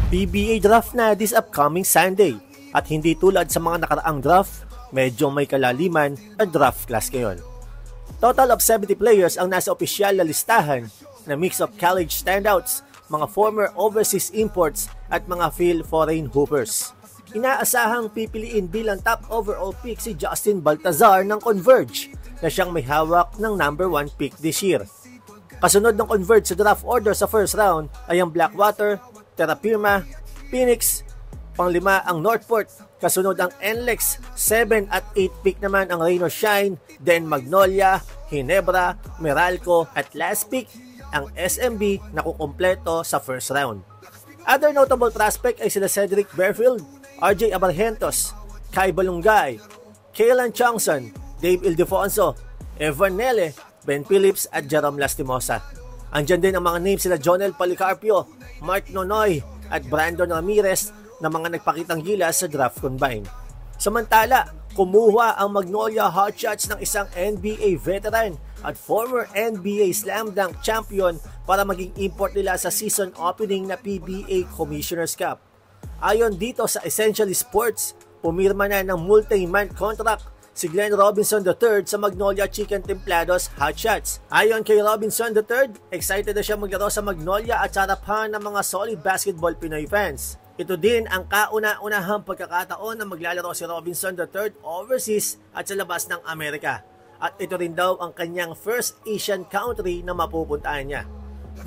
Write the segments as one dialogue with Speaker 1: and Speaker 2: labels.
Speaker 1: PBA draft na this upcoming Sunday at hindi tulad sa mga nakaraang draft, medyo may kalaliman ang draft class ngayon. Total of 70 players ang nasa opisyal na listahan na mix of college standouts, mga former overseas imports at mga foreign hoopers. Inaasahang pipiliin bilang top overall pick si Justin Baltazar ng Converge na siyang may hawak ng number 1 pick this year. Kasunod ng Converge sa draft order sa first round ay ang Blackwater, Terra Firma, Phoenix, panglima ang Northport, kasunod ang NLEX, 7 at 8 pick naman ang Rain or Shine, then Magnolia, Ginebra, Meralco at last pick ang SMB na kukumpleto sa first round. Other notable prospect ay sila Cedric Bearfield, RJ Abargentos, Kai Balungay, Kaylan Chongson, Dave Ildefonso, Evan Nele, Ben Phillips at Jerome Lastimosa. Andyan din ang mga names sila Jonel Policarpio, Mark Nonoy at Brandon Ramirez na mga nagpakitang gilas sa draft combine. Samantala, kumuha ang Magnolia Hotshots ng isang NBA veteran at former NBA Slam Dunk champion para maging import nila sa season opening na PBA Commissioner's Cup. Ayon dito sa Essentially Sports, pumirma na ng multi-month contract si Glenn Robinson III sa Magnolia Chicken Templados Hotshots. Ayon kay Robinson III, excited na siya maglaro sa Magnolia at harapan ng mga solid basketball Pinoy fans. Ito din ang kauna-unahang pagkakataon na maglalaro si Robinson III overseas at sa labas ng Amerika. At ito rin daw ang kanyang first Asian country na mapupuntahan niya.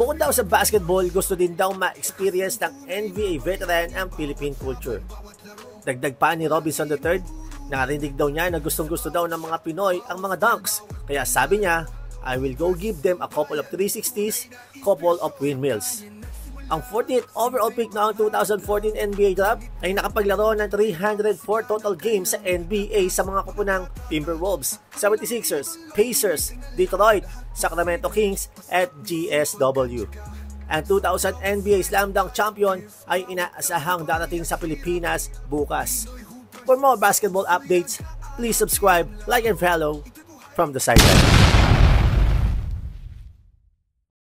Speaker 1: Bukod daw sa basketball, gusto din daw ma-experience ng NBA veteran ang Philippine culture. Dagdag pa ni Robinson III, narinig daw niya na gustong-gusto daw ng mga Pinoy ang mga dunks. Kaya sabi niya, I will go give them a couple of 360s, couple of windmills. Ang 40th overall pick noong 2014 NBA draft ay nakapaglaro ng 304 total games sa NBA sa mga kupunang Timberwolves, 76ers, Pacers, Detroit, Sacramento Kings at GSW. Ang 2000 NBA Slam Dunk champion ay inaasahang darating sa Pilipinas bukas. For more basketball updates, please subscribe, like, and follow from the sideline.